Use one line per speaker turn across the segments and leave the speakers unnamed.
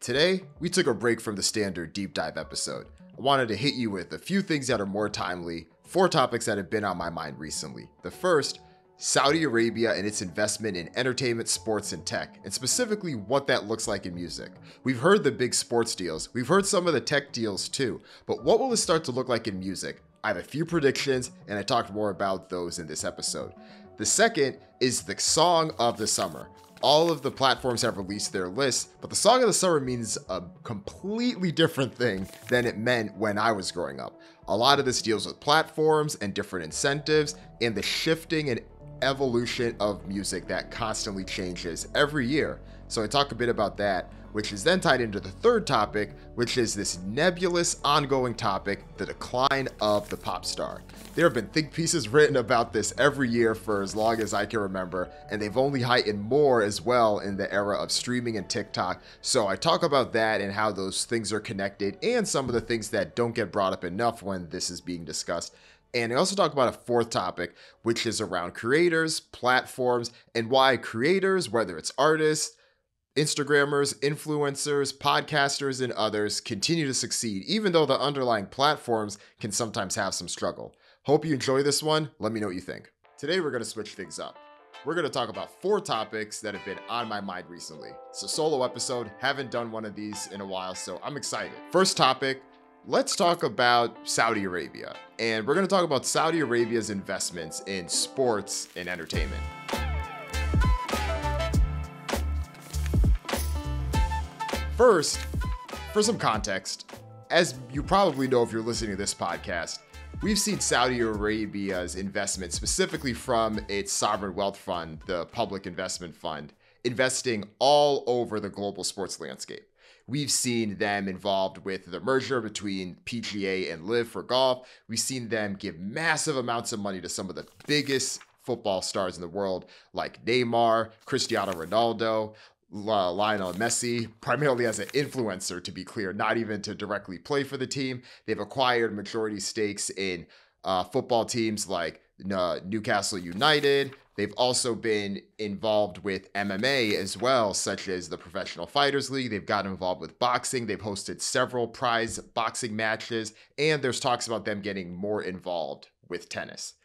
Today, we took a break from the standard deep dive episode. I wanted to hit you with a few things that are more timely, 4 topics that have been on my mind recently. The first, Saudi Arabia and its investment in entertainment, sports, and tech, and specifically what that looks like in music. We've heard the big sports deals, we've heard some of the tech deals too, but what will it start to look like in music? I have a few predictions, and I talked more about those in this episode. The second is the song of the summer. All of the platforms have released their lists, but the song of the summer means a completely different thing than it meant when I was growing up. A lot of this deals with platforms and different incentives and the shifting and evolution of music that constantly changes every year. So I talk a bit about that, which is then tied into the third topic, which is this nebulous ongoing topic, the decline of the pop star. There have been think pieces written about this every year for as long as I can remember, and they've only heightened more as well in the era of streaming and TikTok. So I talk about that and how those things are connected and some of the things that don't get brought up enough when this is being discussed. And I also talk about a fourth topic, which is around creators, platforms, and why creators, whether it's artists, Instagrammers, influencers, podcasters, and others continue to succeed, even though the underlying platforms can sometimes have some struggle. Hope you enjoy this one. Let me know what you think. Today, we're going to switch things up. We're going to talk about 4 topics that have been on my mind recently. It's a solo episode. Haven't done one of these in a while, so I'm excited. First topic, let's talk about Saudi Arabia. And we're going to talk about Saudi Arabia's investments in sports and entertainment. First, for some context, as you probably know if you're listening to this podcast, we've seen Saudi Arabia's investment, specifically from its sovereign wealth fund, the Public Investment Fund, investing all over the global sports landscape. We've seen them involved with the merger between PGA and LIV for golf. We've seen them give massive amounts of money to some of the biggest football stars in the world, like Neymar, Cristiano Ronaldo, Lionel Messi, primarily as an influencer, to be clear, not even to directly play for the team. They've acquired majority stakes in football teams like Newcastle United. They've also been involved with MMA as well, such as the Professional Fighters League. They've gotten involved with boxing. They've hosted several prize boxing matches, and there's talks about them getting more involved with tennis.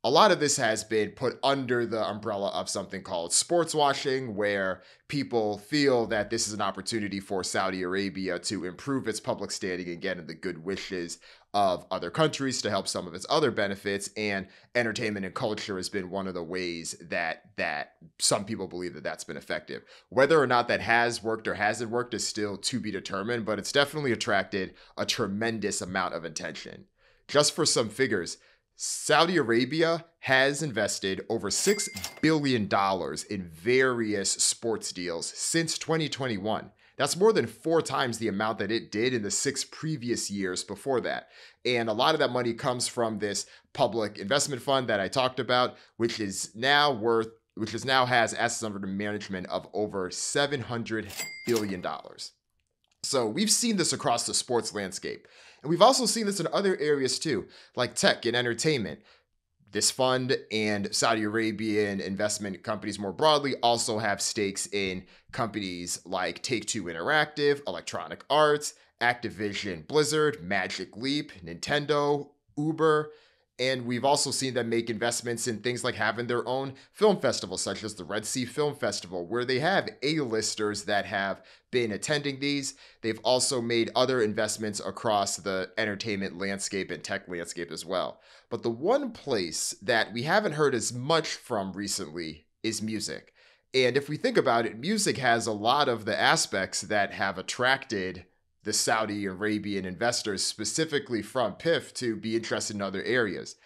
A lot of this has been put under the umbrella of something called sports washing, where people feel that this is an opportunity for Saudi Arabia to improve its public standing and get in the good wishes of other countries to help some of its other benefits. And entertainment and culture has been one of the ways that some people believe that that's been effective. Whether or not that has worked or hasn't worked is still to be determined, but it's definitely attracted a tremendous amount of attention. Just for some figures, Saudi Arabia has invested over $6 billion in various sports deals since 2021. That's more than 4 times the amount that it did in the 6 previous years before that. And a lot of that money comes from this public investment fund that I talked about, which now has assets under management of over $700 billion. So we've seen this across the sports landscape. And we've also seen this in other areas too, like tech and entertainment. This fund and Saudi Arabian investment companies more broadly also have stakes in companies like Take-Two Interactive, Electronic Arts, Activision Blizzard, Magic Leap, Nintendo, Uber. And we've also seen them make investments in things like having their own film festivals, such as the Red Sea Film Festival, where they have A-listers that have been attending these. They've also made other investments across the entertainment landscape and tech landscape as well. But the one place that we haven't heard as much from recently is music. And if we think about it, music has a lot of the aspects that have attracted the Saudi Arabian investors, specifically from PIF, to be interested in other areas.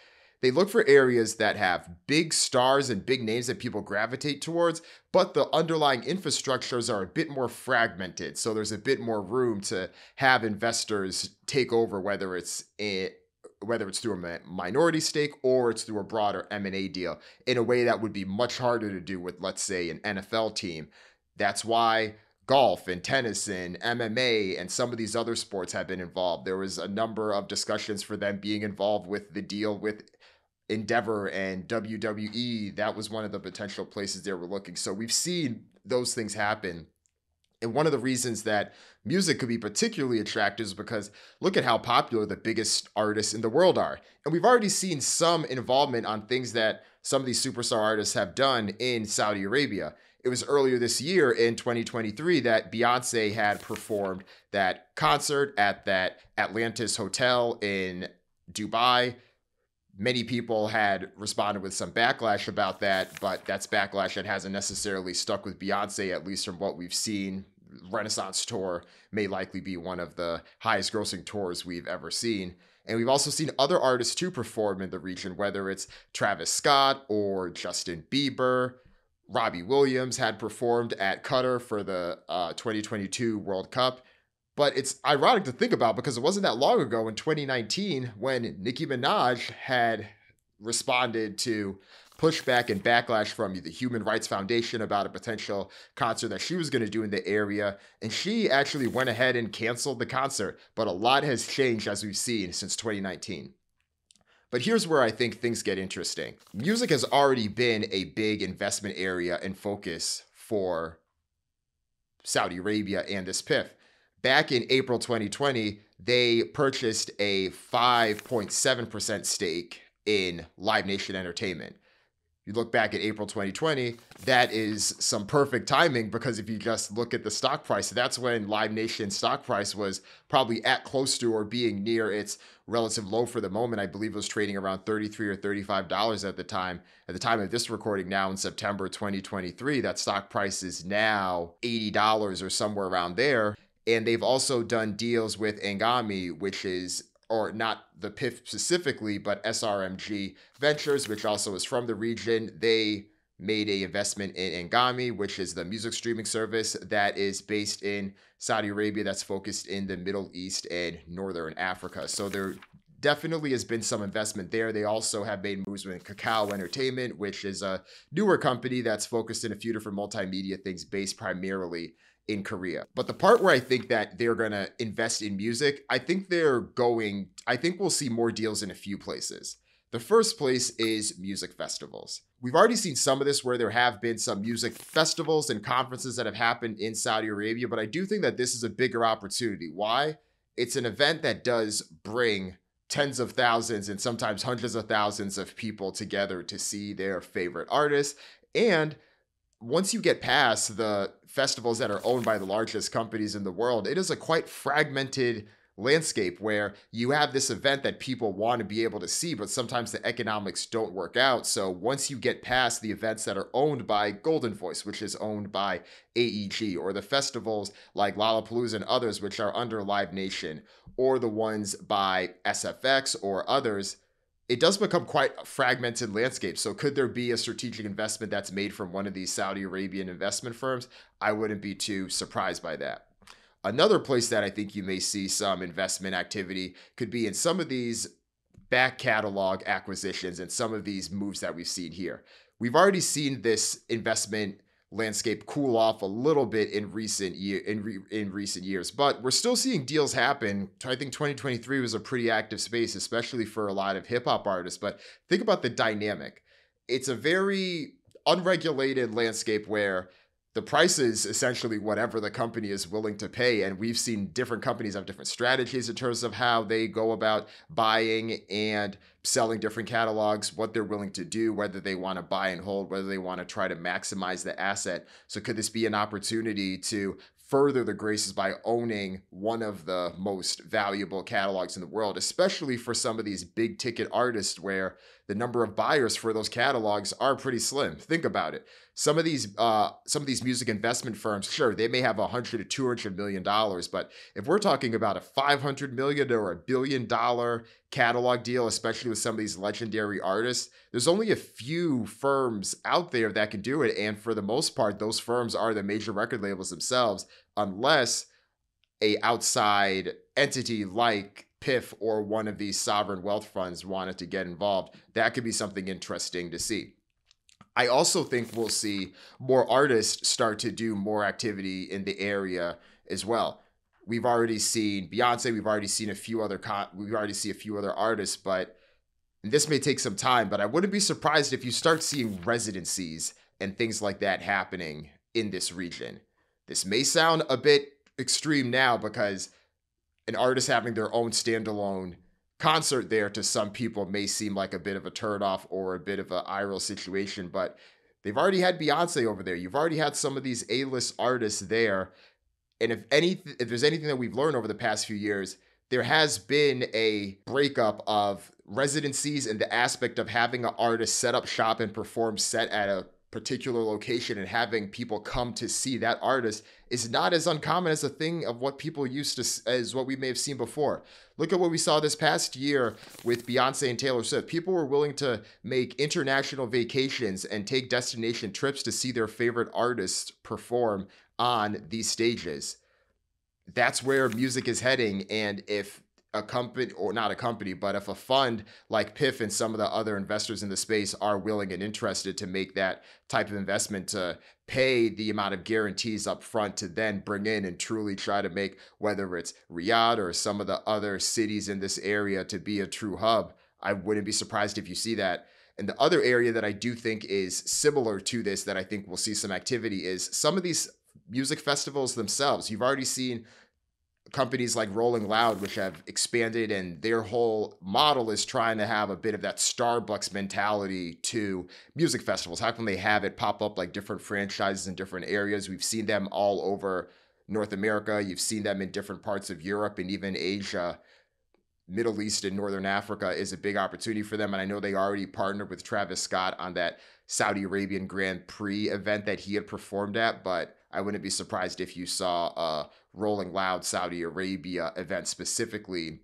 They look for areas that have big stars and big names that people gravitate towards, but the underlying infrastructures are a bit more fragmented. So there's a bit more room to have investors take over, whether it's through a minority stake or it's through a broader M&A deal, in a way that would be much harder to do with, let's say, an NFL team. That's why golf and tennis and MMA and some of these other sports have been involved. There was a number of discussions for them being involved with the deal with Endeavor and WWE. That was one of the potential places they were looking. So we've seen those things happen And one of the reasons that music could be particularly attractive is because look at how popular the biggest artists in the world are. And we've already seen some involvement on things that some of these superstar artists have done in Saudi Arabia. It was earlier this year in 2023 that Beyonce had performed that concert at that Atlantis hotel in Dubai. Many people had responded with some backlash about that, but that's backlash that hasn't necessarily stuck with Beyonce, at least from what we've seen. Renaissance tour may likely be one of the highest grossing tours we've ever seen. And we've also seen other artists too perform in the region, whether it's Travis Scott or Justin Bieber. Robbie Williams had performed at Qatar for the 2022 World Cup. But it's ironic to think about because it wasn't that long ago in 2019 when Nicki Minaj had responded to pushback and backlash from the Human Rights Foundation about a potential concert that she was going to do in the area. And she actually went ahead and canceled the concert. But a lot has changed, as we've seen, since 2019. But here's where I think things get interesting. Music has already been a big investment area and focus for Saudi Arabia and this PIF. Back in April 2020, they purchased a 5.7% stake in Live Nation Entertainment. You look back at April 2020, that is some perfect timing because if you just look at the stock price, that's when Live Nation's stock price was probably at close to or being near its relative low for the moment. I believe it was trading around $33 or $35 at the time. At the time of this recording now in September 2023, that stock price is now $80 or somewhere around there. And they've also done deals with Angami, which is, or not the PIF specifically, but SRMG Ventures, which also is from the region. They made an investment in Angami, which is the music streaming service that is based in Saudi Arabia that's focused in the Middle East and Northern Africa. So there definitely has been some investment there. They also have made moves with Kakao Entertainment, which is a newer company that's focused in a few different multimedia things based primarily in Korea. But the part where I think that they're going to invest in music, I think we'll see more deals in a few places. The first place is music festivals. We've already seen some of this where there have been some music festivals and conferences that have happened in Saudi Arabia, but I do think that this is a bigger opportunity. Why? It's an event that does bring tens of thousands and sometimes hundreds of thousands of people together to see their favorite artists. And once you get past the festivals that are owned by the largest companies in the world, it is a quite fragmented landscape where you have this event that people want to be able to see, but sometimes the economics don't work out. So once you get past the events that are owned by Golden Voice, which is owned by AEG, or the festivals like Lollapalooza and others, which are under Live Nation, or the ones by SFX or others, it does become quite a fragmented landscape. So could there be a strategic investment that's made from one of these Saudi Arabian investment firms? I wouldn't be too surprised by that. Another place that I think you may see some investment activity could be in some of these back catalog acquisitions and some of these moves that we've seen here. We've already seen this investment landscape cool off a little bit in recent years, but we're still seeing deals happen. I think 2023 was a pretty active space, especially for a lot of hip hop artists. But think about the dynamic. It's a very unregulated landscape where the price is essentially whatever the company is willing to pay. And we've seen different companies have different strategies in terms of how they go about buying and selling different catalogs, what they're willing to do, whether they want to buy and hold, whether they want to try to maximize the asset. So could this be an opportunity to further the graces by owning one of the most valuable catalogs in the world, especially for some of these big ticket artists where the number of buyers for those catalogs are pretty slim. Think about it. Some of these music investment firms, sure, they may have $100 to $200 million, but if we're talking about a $500 million or $1 billion catalog deal, especially with some of these legendary artists, there's only a few firms out there that can do it. And for the most part, those firms are the major record labels themselves, unless a outside entity like PIF or one of these sovereign wealth funds wanted to get involved. That could be something interesting to see. I also think we'll see more artists start to do more activity in the area as well. We've already seen Beyonce. We've already seen a few other artists, but this may take some time. But I wouldn't be surprised if you start seeing residencies and things like that happening in this region. This may sound a bit extreme now because an artist having their own standalone concert there to some people may seem like a bit of a turnoff or a bit of an eye roll situation, but they've already had Beyonce over there. You've already had some of these A-list artists there. And if there's anything that we've learned over the past few years, there has been a breakup of residencies and the aspect of having an artist set up shop and perform set at a particular location and having people come to see that artist is not as uncommon as a thing of what people used to, as what we may have seen before. Look at what we saw this past year with Beyonce and Taylor Swift. People were willing to make international vacations and take destination trips to see their favorite artists perform on these stages. That's where music is heading. And if a company, or not a company, but if a fund like PIF and some of the other investors in the space are willing and interested to make that type of investment, to pay the amount of guarantees up front to then bring in and truly try to make, whether it's Riyadh or some of the other cities in this area, to be a true hub, I wouldn't be surprised if you see that. And the other area that I do think is similar to this, that I think we'll see some activity, is some of these music festivals themselves. You've already seen companies like Rolling Loud, which have expanded, and their whole model is trying to have a bit of that Starbucks mentality to music festivals. How can they have it pop up like different franchises in different areas? We've seen them all over North America. You've seen them in different parts of Europe and even Asia. Middle East and Northern Africa is a big opportunity for them. And I know they already partnered with Travis Scott on that Saudi Arabian Grand Prix event that he had performed at, but I wouldn't be surprised if you saw a Rolling Loud Saudi Arabia event specifically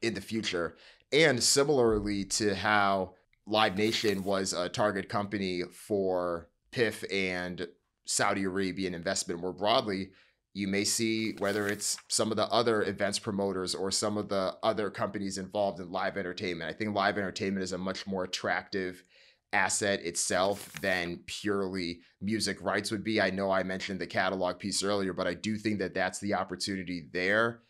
in the future. And similarly to how Live Nation was a target company for PIF and Saudi Arabian investment more broadly, you may see, whether it's some of the other events promoters or some of the other companies involved in live entertainment. I think live entertainment is a much more attractive asset itself than purely music rights would be. I know I mentioned the catalog piece earlier, but I do think that that's the opportunity there.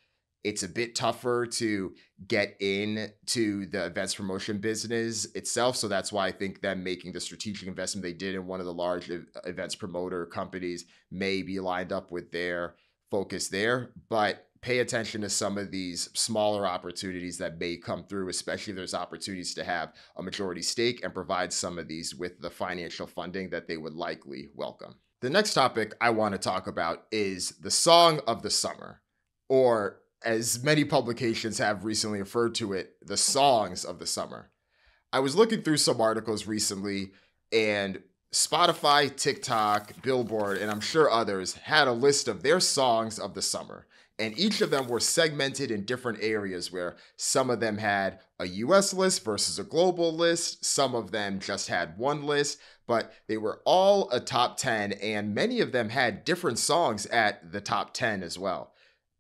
It's a bit tougher to get into the events promotion business itself. So that's why I think them making the strategic investment they did in one of the large events promoter companies may be lined up with their focus there. But pay attention to some of these smaller opportunities that may come through, especially if there's opportunities to have a majority stake and provide some of these with the financial funding that they would likely welcome. The next topic I want to talk about is the song of the summer, or as many publications have recently referred to it, the songs of the summer. I was looking through some articles recently, and Spotify, TikTok, Billboard, and I'm sure others had a list of their songs of the summer. And each of them were segmented in different areas, where some of them had a US list versus a global list. Some of them just had one list, but they were all a top 10, and many of them had different songs at the top 10 as well.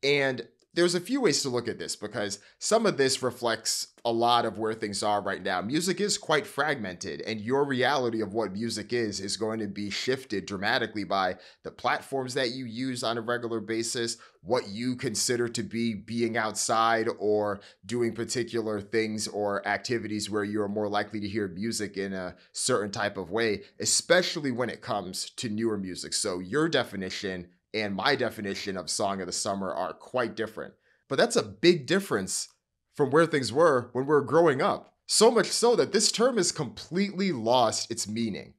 And there's a few ways to look at this, because some of this reflects a lot of where things are right now. Music is quite fragmented, and your reality of what music is going to be shifted dramatically by the platforms that you use on a regular basis, what you consider to be being outside or doing particular things or activities where you're more likely to hear music in a certain type of way, especially when it comes to newer music. So your definition and my definition of song of the summer are quite different. But that's a big difference from where things were when we were growing up. So much so that this term has completely lost its meaning.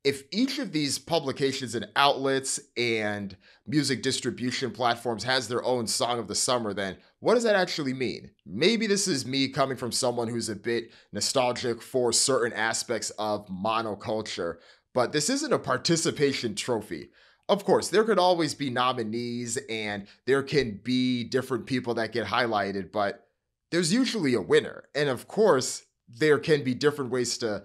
If each of these publications and outlets and music distribution platforms has their own song of the summer, then what does that actually mean? Maybe this is me coming from someone who's a bit nostalgic for certain aspects of monoculture, but this isn't a participation trophy. Of course, there could always be nominees and there can be different people that get highlighted, but there's usually a winner. And of course, there can be different ways to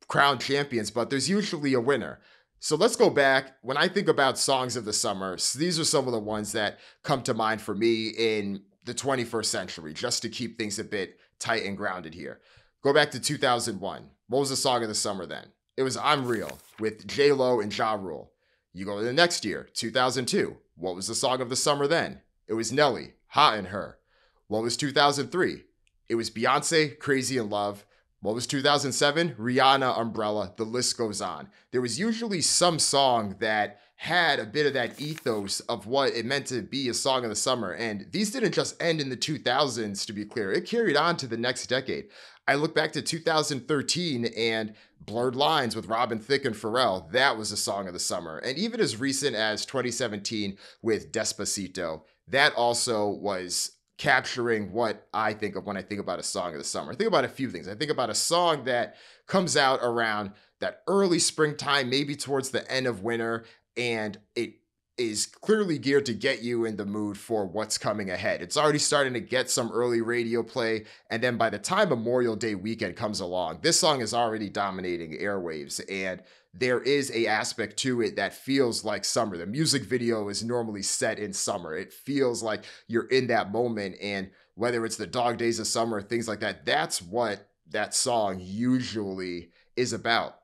crown champions, but there's usually a winner. So let's go back. When I think about songs of the summer, these are some of the ones that come to mind for me in the 21st century, just to keep things a bit tight and grounded here. Go back to 2001. What was the song of the summer then? It was I'm Real with J-Lo and Ja Rule. You go to the next year, 2002. What was the song of the summer then? It was Nelly, Hot in Her. What was 2003? It was Beyonce, Crazy in Love. What was 2007? Rihanna, Umbrella. The list goes on. There was usually some song that had a bit of that ethos of what it meant to be a song of the summer. And these didn't just end in the 2000s, to be clear. It carried on to the next decade. I look back to 2013 and Blurred Lines with Robin Thicke and Pharrell. That was a song of the summer. And even as recent as 2017 with Despacito, that also was capturing what I think of when I think about a song of the summer. I think about a few things. I think about a song that comes out around that early springtime, maybe towards the end of winter, and it is clearly geared to get you in the mood for what's coming ahead. It's already starting to get some early radio play, and then by the time Memorial Day weekend comes along, this song is already dominating airwaves, and there is a aspect to it that feels like summer. The music video is normally set in summer. It feels like you're in that moment, and whether it's the dog days of summer, things like that, that's what that song usually is about.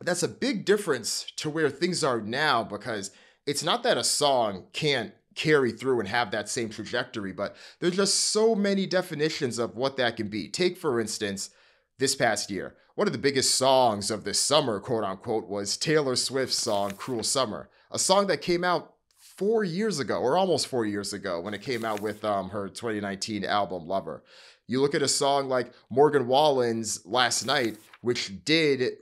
That's a big difference to where things are now, because it's not that a song can't carry through and have that same trajectory, but there's just so many definitions of what that can be. Take, for instance, this past year, one of the biggest songs of the summer, quote unquote, was Taylor Swift's song, Cruel Summer, a song that came out 4 years ago, or almost 4 years ago, when it came out with her 2019 album, Lover. You look at a song like Morgan Wallen's Last Night, which did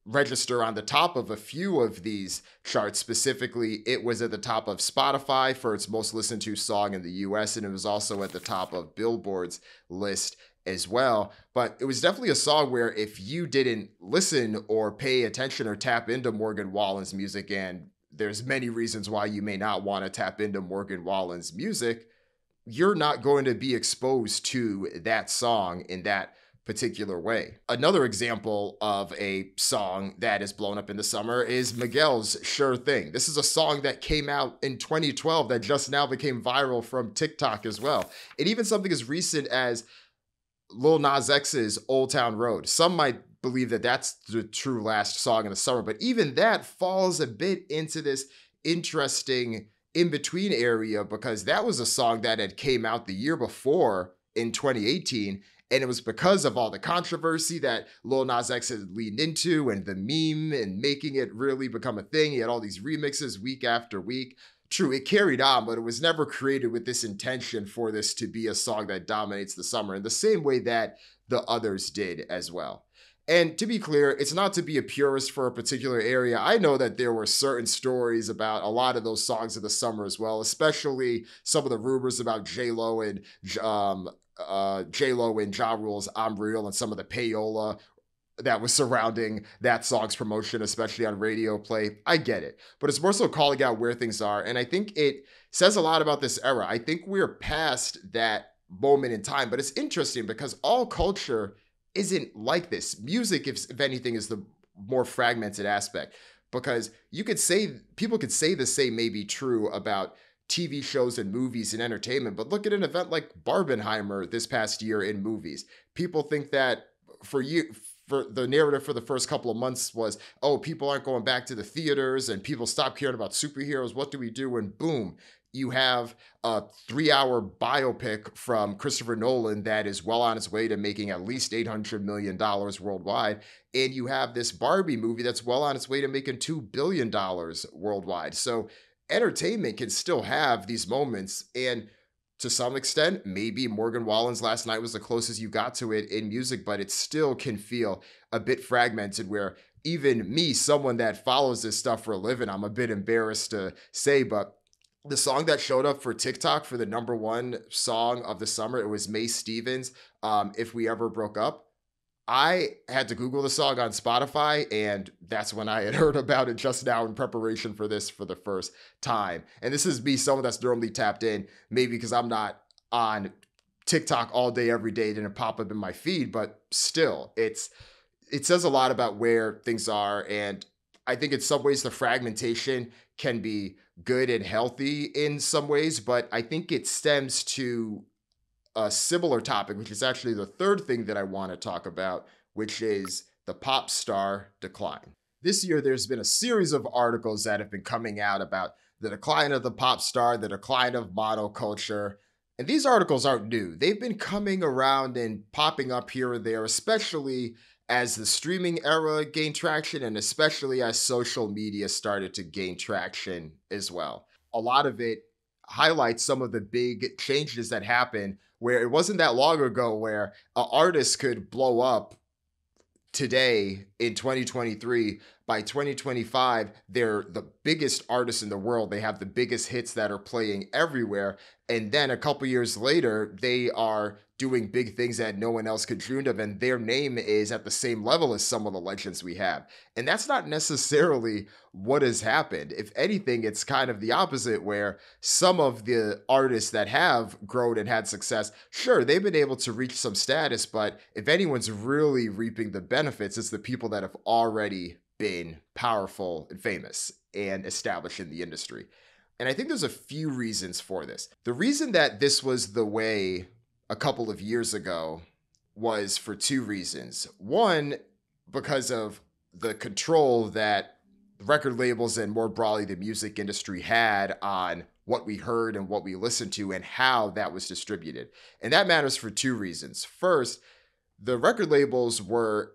register on the top of a few of these charts. Specifically, it was at the top of Spotify for its most listened to song in the US, and it was also at the top of Billboard's list as well. But it was definitely a song where if you didn't listen or pay attention or tap into Morgan Wallen's music, and there's many reasons why you may not want to tap into Morgan Wallen's music, you're not going to be exposed to that song in that particular way. Another example of a song that is blown up in the summer is Miguel's Sure Thing. This is a song that came out in 2012 that just now became viral from TikTok as well. And even something as recent as Lil Nas X's Old Town Road. Some might believe that that's the true last song in the summer, but even that falls a bit into this interesting in-between area, because that was a song that had came out the year before in 2018, and it was because of all the controversy that Lil Nas X had leaned into and the meme and making it really become a thing. He had all these remixes week after week. True, it carried on, but it was never created with this intention for this to be a song that dominates the summer in the same way that the others did as well. And to be clear, it's not to be a purist for a particular area. I know that there were certain stories about a lot of those songs of the summer as well, especially some of the rumors about J-Lo and Ja Rule's I'm Real, and some of the payola that was surrounding that song's promotion, especially on radio play. I get it, but it's more so calling out where things are. And I think it says a lot about this era. I think we're past that moment in time, but it's interesting because all culture isn't like this. Music, if anything, is the more fragmented aspect, because you could say, people could say the same may be true about TV shows and movies and entertainment, but look at an event like Barbenheimer this past year in movies. People think that for the narrative for the first couple of months was, oh, people aren't going back to the theaters and people stop caring about superheroes. What do we do? And boom, you have a 3-hour biopic from Christopher Nolan that is well on its way to making at least $800 million worldwide. And you have this Barbie movie that's well on its way to making $2 billion worldwide. So entertainment can still have these moments, and to some extent, maybe Morgan Wallen's Last Night was the closest you got to it in music, but it still can feel a bit fragmented, where even me, someone that follows this stuff for a living, I'm a bit embarrassed to say, but the song that showed up for TikTok for the #1 song of the summer, it was Mae Stevens' If We Ever Broke Up. I had to Google the song on Spotify, and that's when I had heard about it just now in preparation for this for the first time. And this is me, someone that's normally tapped in, maybe because I'm not on TikTok all day, every day, it didn't pop up in my feed, but still, it says a lot about where things are. And I think in some ways the fragmentation can be good and healthy in some ways, but I think it stems to a similar topic, which is actually the third thing that I want to talk about, which is the pop star decline. This year, there's been a series of articles that have been coming out about the decline of the pop star, the decline of monoculture. And these articles aren't new. They've been coming around and popping up here and there, especially as the streaming era gained traction, and especially as social media started to gain traction as well. A lot of it highlights some of the big changes that happened, where it wasn't that long ago where an artist could blow up today in 2023. By 2025, they're the biggest artists in the world. They have the biggest hits that are playing everywhere. And then a couple years later, they are doing big things that no one else could dream of, and their name is at the same level as some of the legends we have. And that's not necessarily what has happened. If anything, it's kind of the opposite, where some of the artists that have grown and had success, sure, they've been able to reach some status, but if anyone's really reaping the benefits, it's the people that have already been powerful and famous and established in the industry. And I think there's a few reasons for this. The reason that this was the way a couple of years ago was for two reasons. One, because of the control that record labels and more broadly the music industry had on what we heard and what we listened to and how that was distributed. And that matters for two reasons. First, the record labels were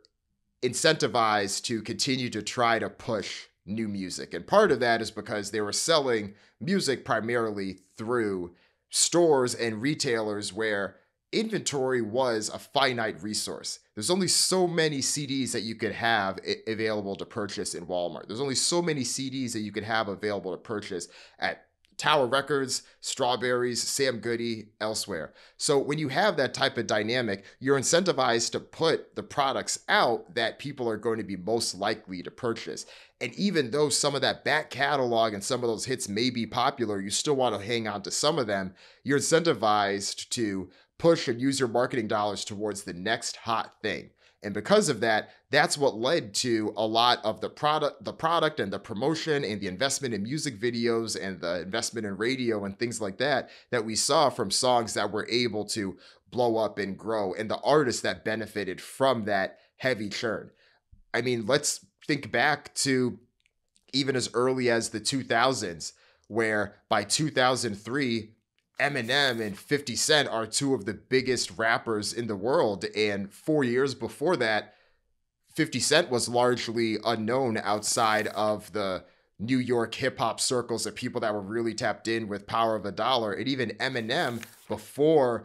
incentivized to continue to try to push new music. And part of that is because they were selling music primarily through stores and retailers where inventory was a finite resource. There's only so many CDs that you could have available to purchase in Walmart. There's only so many CDs that you could have available to purchase at Tower Records, Strawberries, Sam Goody, elsewhere. So when you have that type of dynamic, you're incentivized to put the products out that people are going to be most likely to purchase. And even though some of that back catalog and some of those hits may be popular, you still want to hang on to some of them. You're incentivized to push and use your marketing dollars towards the next hot thing. And because of that, that's what led to a lot of the product and the promotion and the investment in music videos and the investment in radio and things like that we saw from songs that were able to blow up and grow, and the artists that benefited from that heavy churn. I mean, let's think back to even as early as the 2000s, where by 2003, Eminem and 50 Cent are two of the biggest rappers in the world. And 4 years before that, 50 Cent was largely unknown outside of the New York hip hop circles of people that were really tapped in with Power of a Dollar. And even Eminem, before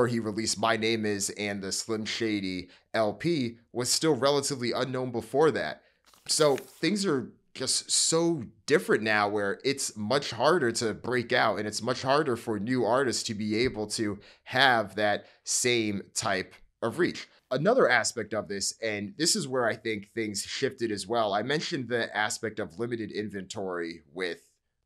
he released My Name Is and the Slim Shady LP, was still relatively unknown before that. So things are just so different now, where it's much harder to break out and it's much harder for new artists to be able to have that same type of reach. Another aspect of this, and this is where I think things shifted as well. I mentioned the aspect of limited inventory with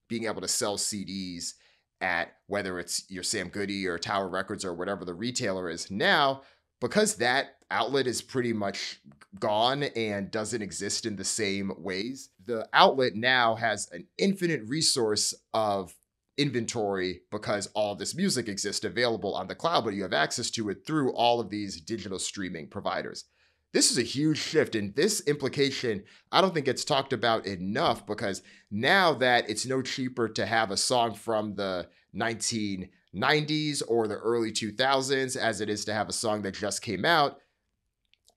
being able to sell CDs at whether it's your Sam Goody or Tower Records or whatever the retailer is. Now, because that outlet is pretty much gone and doesn't exist in the same ways, the outlet now has an infinite resource of inventory because all this music exists available on the cloud, but you have access to it through all of these digital streaming providers. This is a huge shift, and this implication, I don't think it's talked about enough, because now that it's no cheaper to have a song from the 1990s or the early 2000s as it is to have a song that just came out,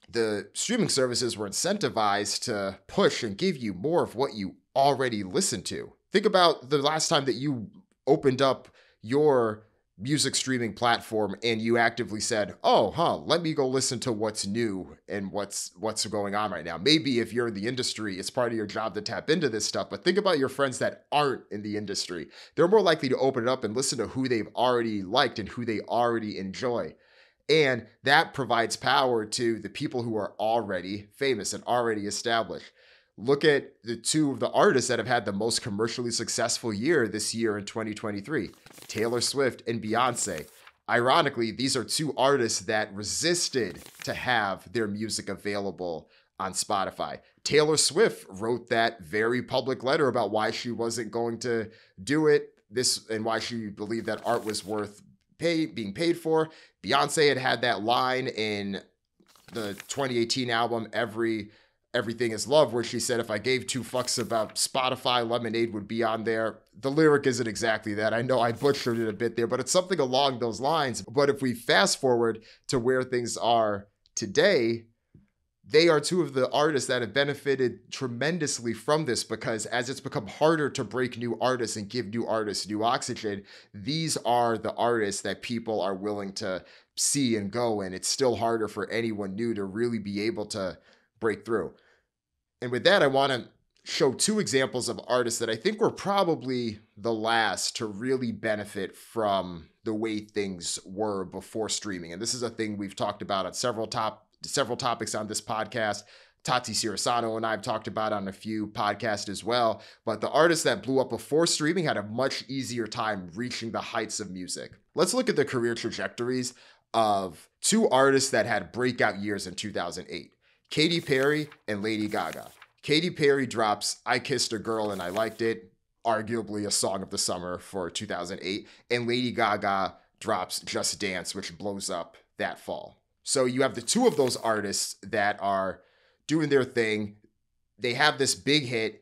the streaming services were incentivized to push and give you more of what you already listened to. Think about the last time that you opened up your music streaming platform and you actively said, let me go listen to what's new and what's going on right now. Maybe if you're in the industry, it's part of your job to tap into this stuff, but think about your friends that aren't in the industry. They're more likely to open it up and listen to who they've already liked and who they already enjoy. And that provides power to the people who are already famous and already established. Look at the two of the artists that have had the most commercially successful year this year in 2023, Taylor Swift and Beyonce. Ironically, these are two artists that resisted to have their music available on Spotify. Taylor Swift wrote that very public letter about why she wasn't going to do it, and why she believed that art was worth being paid for. Beyonce had that line in the 2018 album, Everything Is Love, where she said, if I gave two fucks about Spotify, Lemonade would be on there. The lyric isn't exactly that. I know I butchered it a bit there, but it's something along those lines. But if we fast forward to where things are today, they are two of the artists that have benefited tremendously from this, because as it's become harder to break new artists and give new artists new oxygen, these are the artists that people are willing to see and go. And it's still harder for anyone new to really be able to break through. And with that, I want to show two examples of artists that I think were probably the last to really benefit from the way things were before streaming. And this is a thing we've talked about on several topics on this podcast. Tati Sirasano and I have talked about on a few podcasts as well. But the artists that blew up before streaming had a much easier time reaching the heights of music. Let's look at the career trajectories of two artists that had breakout years in 2008. Katy Perry and Lady Gaga. Katy Perry drops I Kissed a Girl and I Liked It, arguably a song of the summer for 2008. And Lady Gaga drops Just Dance, which blows up that fall. So you have the two of those artists that are doing their thing. They have this big hit.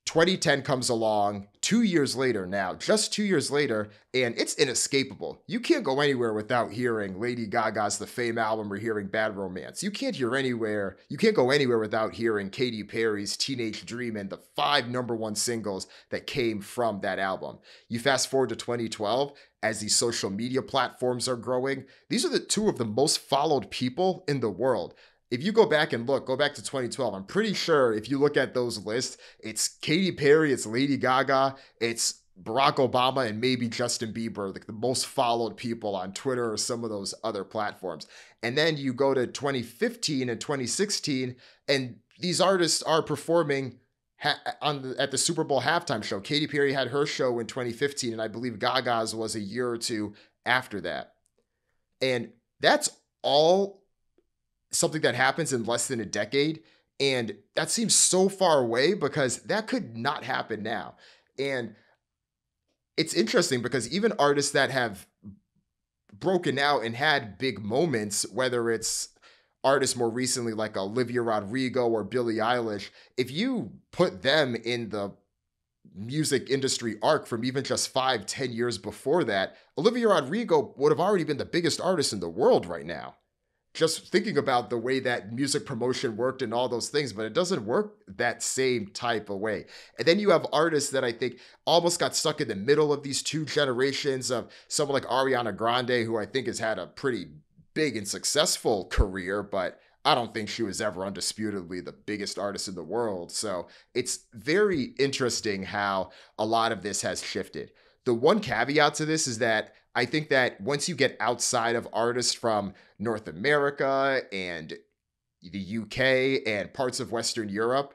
2010 comes along 2 years later now, just 2 years later, and it's inescapable. You can't go anywhere without hearing Lady Gaga's The Fame album or hearing Bad Romance. You can't go anywhere without hearing Katy Perry's Teenage Dream and the 5 #1 singles that came from that album. You fast forward to 2012, as these social media platforms are growing, these are the two of the most followed people in the world. If you go back to 2012, I'm pretty sure if you look at those lists, it's Katy Perry, it's Lady Gaga, it's Barack Obama, and maybe Justin Bieber, like the most followed people on Twitter or some of those other platforms. And then you go to 2015 and 2016, and these artists are performing at the Super Bowl halftime show. Katy Perry had her show in 2015, and I believe Gaga's was a year or two after that. And that's all something that happens in less than a decade. And that seems so far away because that could not happen now. And it's interesting because even artists that have broken out and had big moments, whether it's artists more recently like Olivia Rodrigo or Billie Eilish, if you put them in the music industry arc from even just 5-10 years before that, Olivia Rodrigo would have already been the biggest artist in the world right now. Just thinking about the way that music promotion worked and all those things, but it doesn't work that same type of way. And then you have artists that I think almost got stuck in the middle of these two generations of someone like Ariana Grande, who I think has had a pretty big and successful career, but I don't think she was ever undisputedly the biggest artist in the world. So it's very interesting how a lot of this has shifted. The one caveat to this is that I think that once you get outside of artists from North America and the UK and parts of Western Europe,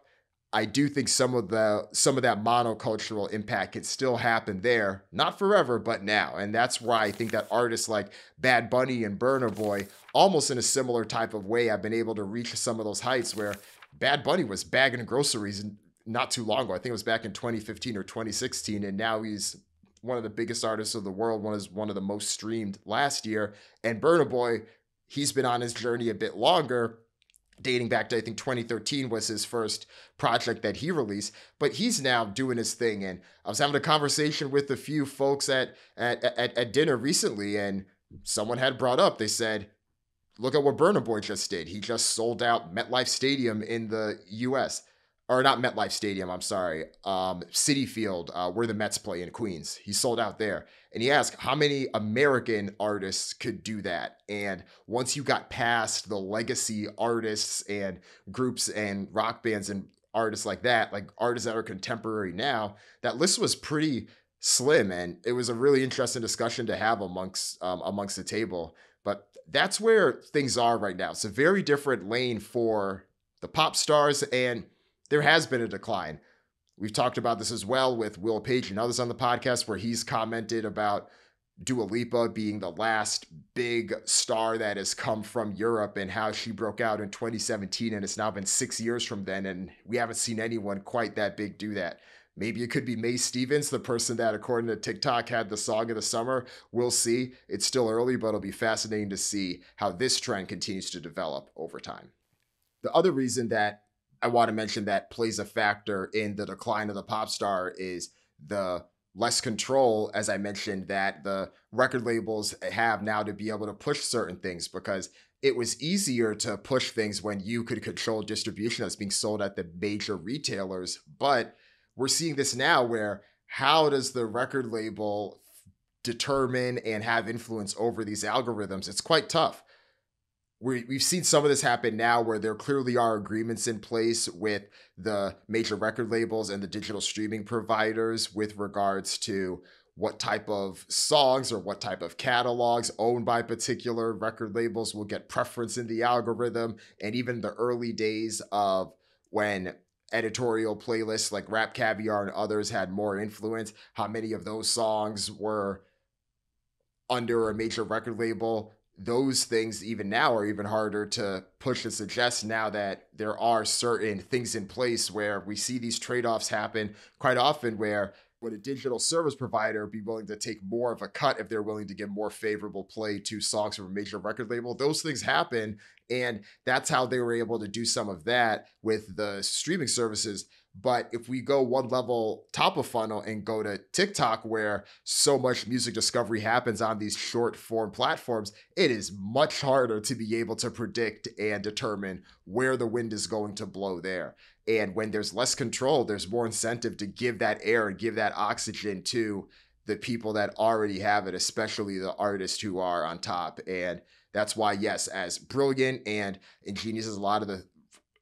I do think some of that monocultural impact can still happen there. Not forever, but now. And that's why I think that artists like Bad Bunny and Burna Boy, almost in a similar type of way, have been able to reach some of those heights where Bad Bunny was bagging groceries not too long ago. I think it was back in 2015 or 2016, and now he's one of the biggest artists of the world, one of the most streamed last year. And Burna Boy, he's been on his journey a bit longer, dating back to, I think, 2013 was his first project that he released. But he's now doing his thing. And I was having a conversation with a few folks at dinner recently, and someone had brought up, they said, look at what Burna Boy just did. He just sold out MetLife Stadium in the U.S., or not MetLife Stadium, I'm sorry, Citi Field, where the Mets play in Queens. He sold out there. And he asked how many American artists could do that. And once you got past the legacy artists and groups and rock bands and artists like that, like artists that are contemporary now, that list was pretty slim. And it was a really interesting discussion to have amongst the table. But that's where things are right now. It's a very different lane for the pop stars, and there has been a decline. We've talked about this as well with Will Page and others on the podcast, where he's commented about Dua Lipa being the last big star that has come from Europe and how she broke out in 2017, and it's now been 6 years from then, and we haven't seen anyone quite that big do that. Maybe it could be Mae Stevens, the person that, according to TikTok, had the song of the summer. We'll see. It's still early, but it'll be fascinating to see how this trend continues to develop over time. The other reason that I want to mention that plays a factor in the decline of the pop star is the less control, as I mentioned, that the record labels have now to be able to push certain things. Because it was easier to push things when you could control distribution that's being sold at the major retailers. But we're seeing this now where how does the record label determine and have influence over these algorithms? It's quite tough. We've seen some of this happen now where there clearly are agreements in place with the major record labels and the digital streaming providers with regards to what type of songs or what type of catalogs owned by particular record labels will get preference in the algorithm. And even the early days of when editorial playlists like Rap Caviar and others had more influence, how many of those songs were under a major record label. Those things even now are even harder to push and suggest now that there are certain things in place where we see these trade-offs happen quite often, where would a digital service provider be willing to take more of a cut if they're willing to give more favorable play to songs from a major record label? Those things happen, and that's how they were able to do some of that with the streaming services. But if we go one level top of funnel and go to TikTok, where so much music discovery happens on these short form platforms, it is much harder to be able to predict and determine where the wind is going to blow there. And when there's less control, there's more incentive to give that air and give that oxygen to the people that already have it, especially the artists who are on top. And that's why, yes, as brilliant and ingenious as a lot of the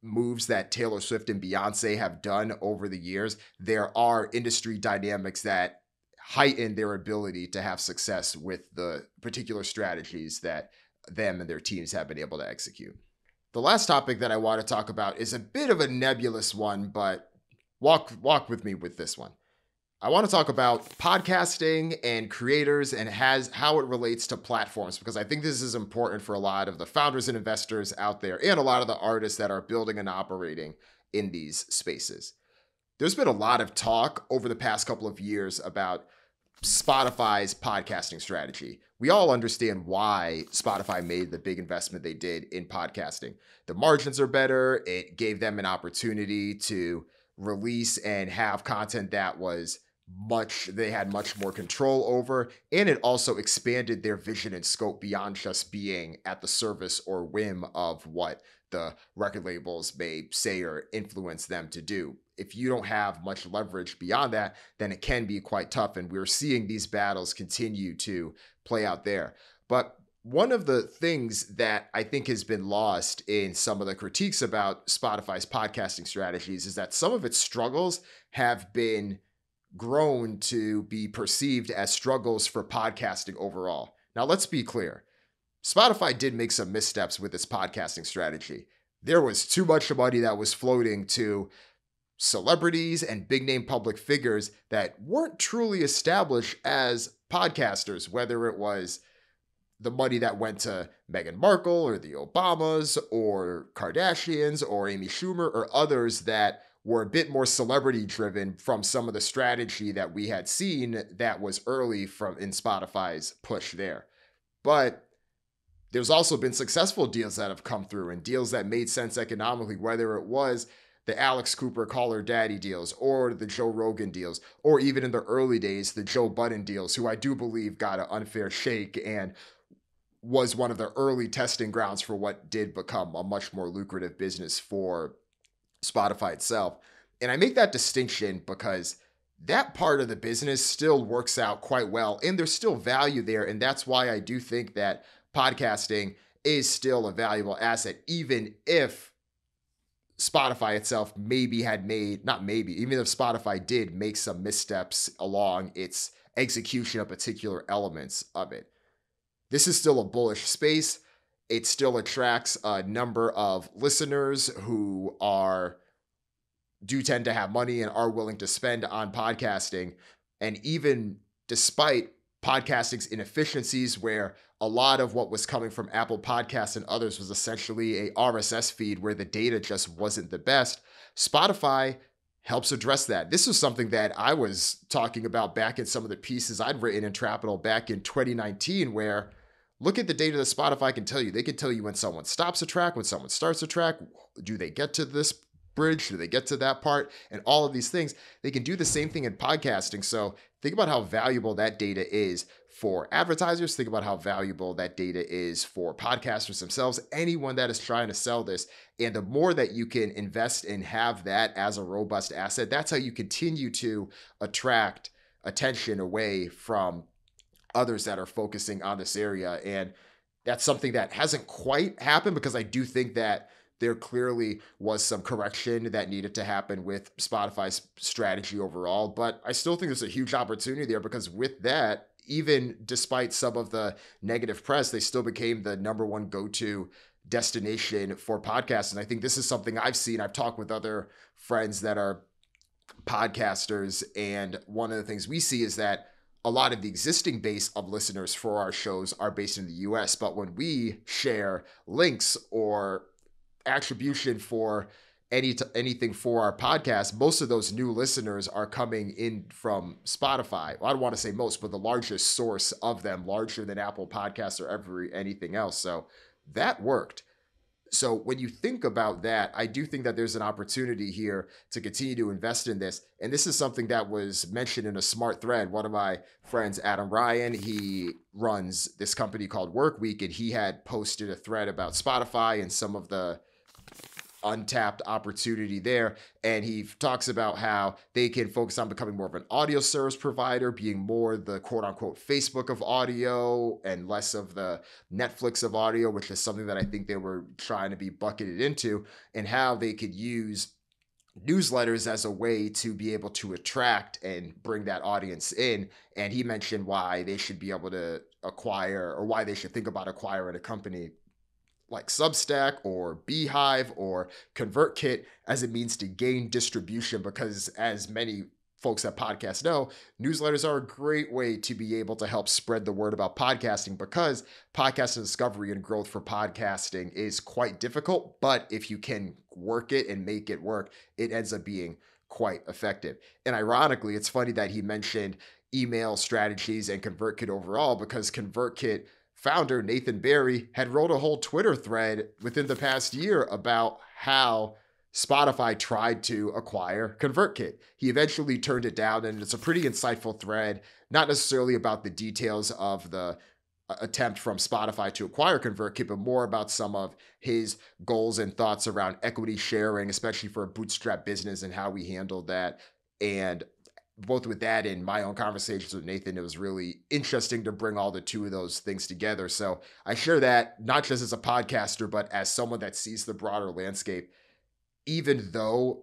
moves that Taylor Swift and Beyonce have done over the years, there are industry dynamics that heighten their ability to have success with the particular strategies that them and their teams have been able to execute. The last topic that I want to talk about is a bit of a nebulous one, but walk with me with this one. I want to talk about podcasting and creators and how it relates to platforms, because I think this is important for a lot of the founders and investors out there and a lot of the artists that are building and operating in these spaces. There's been a lot of talk over the past couple of years about Spotify's podcasting strategy. We all understand why Spotify made the big investment they did in podcasting. The margins are better. It gave them an opportunity to release and have content that was they had much more control over, and it also expanded their vision and scope beyond just being at the service or whim of what the record labels may say or influence them to do. If you don't have much leverage beyond that, then it can be quite tough, and we're seeing these battles continue to play out there. But one of the things that I think has been lost in some of the critiques about Spotify's podcasting strategies is that some of its struggles have been grown to be perceived as struggles for podcasting overall. Now, let's be clear. Spotify did make some missteps with its podcasting strategy. There was too much money that was floating to celebrities and big name public figures that weren't truly established as podcasters, whether it was the money that went to Meghan Markle or the Obamas or Kardashians or Amy Schumer or others that were a bit more celebrity driven from some of the strategy that we had seen that was early in Spotify's push there. But there's also been successful deals that have come through and deals that made sense economically, whether it was the Alex Cooper Call Her Daddy deals or the Joe Rogan deals, or even in the early days, the Joe Budden deals, who I do believe got an unfair shake and was one of the early testing grounds for what did become a much more lucrative business for Spotify itself. And I make that distinction because that part of the business still works out quite well and there's still value there. And that's why I do think that podcasting is still a valuable asset, even if Spotify itself even if Spotify did make some missteps along its execution of particular elements of it. This is still a bullish space. It still attracts a number of listeners who do tend to have money and are willing to spend on podcasting. And even despite podcasting's inefficiencies, where a lot of what was coming from Apple Podcasts and others was essentially a RSS feed where the data just wasn't the best, Spotify helps address that. This was something that I was talking about back in some of the pieces I'd written in Trapital back in 2019, where look at the data that Spotify can tell you. They can tell you when someone stops a track, when someone starts a track. Do they get to this bridge? Do they get to that part? And all of these things. They can do the same thing in podcasting. So think about how valuable that data is for advertisers. Think about how valuable that data is for podcasters themselves, anyone that is trying to sell this. And the more that you can invest and have that as a robust asset, that's how you continue to attract attention away from others that are focusing on this area. And that's something that hasn't quite happened, because I do think that there clearly was some correction that needed to happen with Spotify's strategy overall. But I still think there's a huge opportunity there, because with that, even despite some of the negative press, they still became the number one go-to destination for podcasts. And I think this is something I've seen. I've talked with other friends that are podcasters, and one of the things we see is that a lot of the existing base of listeners for our shows are based in the US, but when we share links or attribution for anything for our podcast, most of those new listeners are coming in from Spotify. Well, I don't want to say most, but the largest source of them, larger than Apple Podcasts or anything else. So that worked. So when you think about that, I do think that there's an opportunity here to continue to invest in this. And this is something that was mentioned in a smart thread. One of my friends, Adam Ryan, he runs this company called Workweek, and he had posted a thread about Spotify and some of the untapped opportunity there. And he talks about how they can focus on becoming more of an audio service provider, being more the quote unquote Facebook of audio and less of the Netflix of audio, which is something that I think they were trying to be bucketed into, and how they could use newsletters as a way to be able to attract and bring that audience in. And he mentioned why they should be able to acquire, or why they should think about acquiring a company like Substack or Beehive or ConvertKit as a means to gain distribution, because as many folks at podcasts know, newsletters are a great way to be able to help spread the word about podcasting, because podcast discovery and growth for podcasting is quite difficult. But if you can work it and make it work, it ends up being quite effective. And ironically, it's funny that he mentioned email strategies and ConvertKit overall, because ConvertKit founder Nathan Barry had wrote a whole Twitter thread within the past year about how Spotify tried to acquire ConvertKit. He eventually turned it down, and it's a pretty insightful thread, not necessarily about the details of the attempt from Spotify to acquire ConvertKit, but more about some of his goals and thoughts around equity sharing, especially for a bootstrap business, and how we handled that. And both with that and my own conversations with Nathan, it was really interesting to bring all the two of those things together. So I share that not just as a podcaster, but as someone that sees the broader landscape. Even though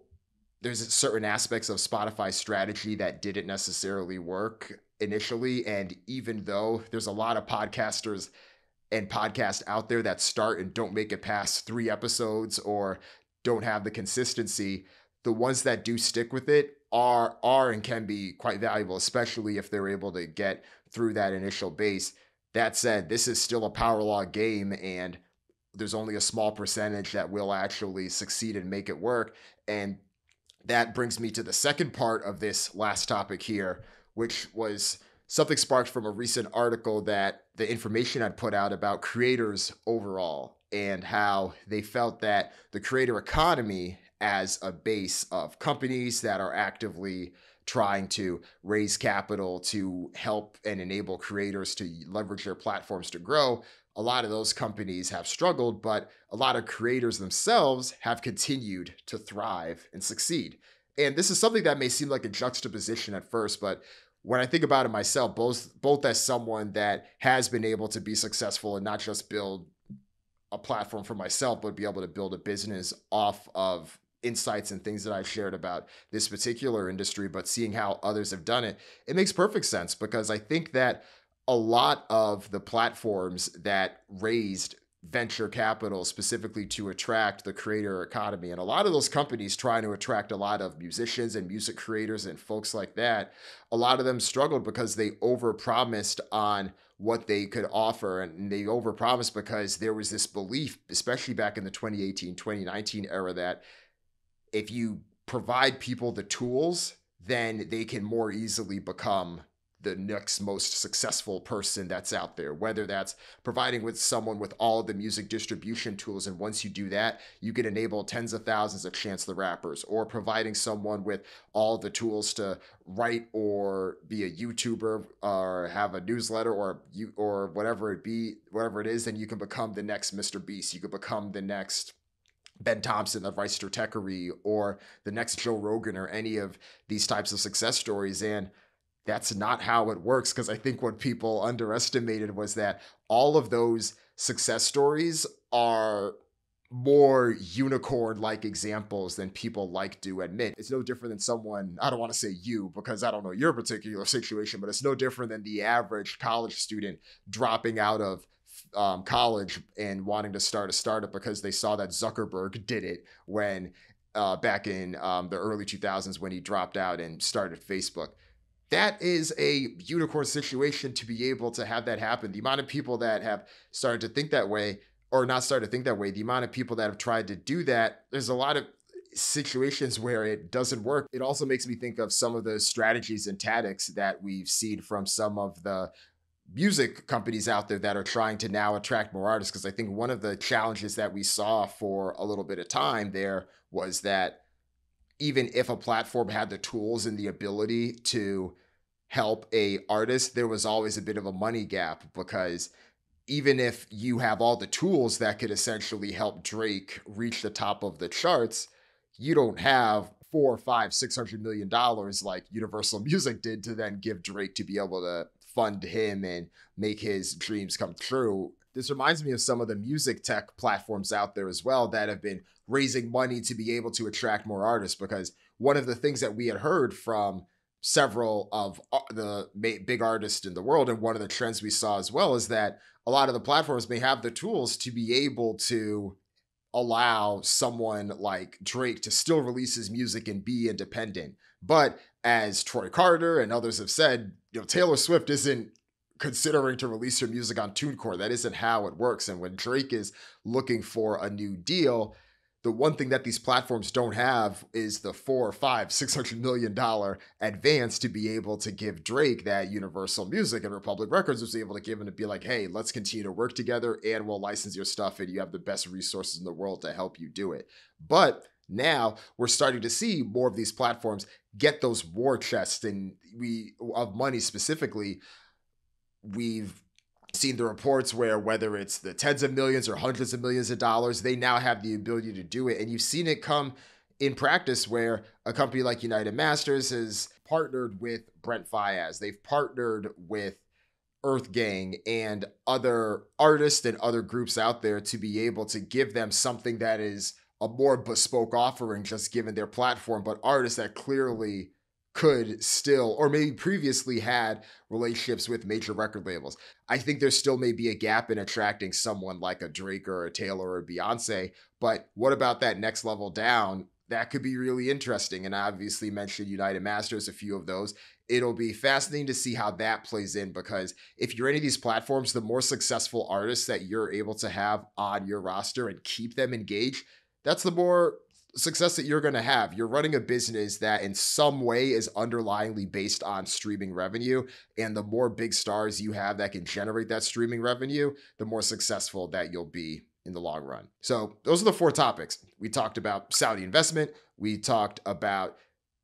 there's certain aspects of Spotify's strategy that didn't necessarily work initially, and even though there's a lot of podcasters and podcasts out there that start and don't make it past 3 episodes or don't have the consistency, the ones that do stick with it are and can be quite valuable, especially if they're able to get through that initial base. That said, this is still a power law game, and there's only a small percentage that will actually succeed and make it work. And that brings me to the second part of this last topic here, which was something sparked from a recent article that the Information had put out about creators overall, and how they felt that the creator economy as a base of companies that are actively trying to raise capital to help and enable creators to leverage their platforms to grow, a lot of those companies have struggled, but a lot of creators themselves have continued to thrive and succeed. And this is something that may seem like a juxtaposition at first, but when I think about it myself, both as someone that has been able to be successful and not just build a platform for myself, but be able to build a business off of insights and things that I've shared about this particular industry, but seeing how others have done it, it makes perfect sense, because I think that a lot of the platforms that raised venture capital specifically to attract the creator economy, and a lot of those companies trying to attract a lot of musicians and music creators and folks like that, a lot of them struggled because they overpromised on what they could offer. And they overpromised because there was this belief, especially back in the 2018, 2019 era, that if you provide people the tools, then they can more easily become the next most successful person that's out there, whether that's providing with someone with all of the music distribution tools. And once you do that, you can enable tens of thousands of Chance the Rappers, or providing someone with all the tools to write or be a YouTuber or have a newsletter or whatever it is, then you can become the next Mr. Beast. You could become the next Ben Thompson of Rice Techery, or the next Joe Rogan, or any of these types of success stories. And that's not how it works, because I think what people underestimated was that all of those success stories are more unicorn-like examples than people like to admit. It's no different than someone, I don't want to say you because I don't know your particular situation, but it's no different than the average college student dropping out of college and wanting to start a startup because they saw that Zuckerberg did it when back in the early 2000s when he dropped out and started Facebook. That is a unicorn situation to be able to have that happen. The amount of people that have started to think that way, or not started to think that way, the amount of people that have tried to do that, there's a lot of situations where it doesn't work. It also makes me think of some of the strategies and tactics that we've seen from some of the music companies out there that are trying to now attract more artists. Because I think one of the challenges that we saw for a little bit of time there was that even if a platform had the tools and the ability to help a artist, there was always a bit of a money gap, because even if you have all the tools that could essentially help Drake reach the top of the charts, you don't have $400, $500, $600 million like Universal Music did to then give Drake to be able to fund him and make his dreams come true. This reminds me of some of the music tech platforms out there as well that have been raising money to be able to attract more artists, because one of the things that we had heard from several of the big artists in the world, and one of the trends we saw as well, is that a lot of the platforms may have the tools to be able to allow someone like Drake to still release his music and be independent. But as Troy Carter and others have said, Taylor Swift isn't considering to release her music on TuneCore. That isn't how it works. And when Drake is looking for a new deal, the one thing that these platforms don't have is the $400, $500, $600 million advance to be able to give Drake that Universal Music and Republic Records was able to give him, to be like, hey, let's continue to work together and we'll license your stuff and you have the best resources in the world to help you do it. But now we're starting to see more of these platforms get those war chests of money specifically. We've seen the reports where whether it's the tens of millions or hundreds of millions of dollars, they now have the ability to do it. And you've seen it come in practice where a company like United Masters has partnered with Brent Faiyaz. They've partnered with Earth Gang and other artists and other groups out there to be able to give them something that is a more bespoke offering, just given their platform, but artists that clearly could still, or maybe previously had relationships with major record labels. I think there still may be a gap in attracting someone like a Drake or a Taylor or a Beyonce, but what about that next level down? That could be really interesting. And I obviously mentioned United Masters, a few of those. It'll be fascinating to see how that plays in, because if you're any of these platforms, the more successful artists that you're able to have on your roster and keep them engaged, that's the more success that you're going to have. You're running a business that in some way is underlyingly based on streaming revenue. And the more big stars you have that can generate that streaming revenue, the more successful that you'll be in the long run. So those are the 4 topics. We talked about Saudi investment. We talked about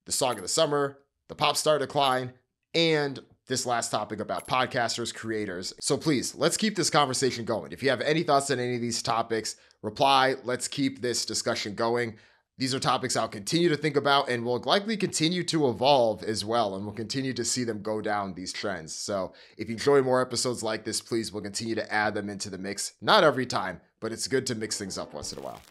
the song of the summer, the pop star decline, and this last topic about podcasters, creators. So please, let's keep this conversation going. If you have any thoughts on any of these topics, reply. Let's keep this discussion going. These are topics I'll continue to think about and will likely continue to evolve as well. And we'll continue to see them go down these trends. So if you enjoy more episodes like this, please, we'll continue to add them into the mix. Not every time, but it's good to mix things up once in a while.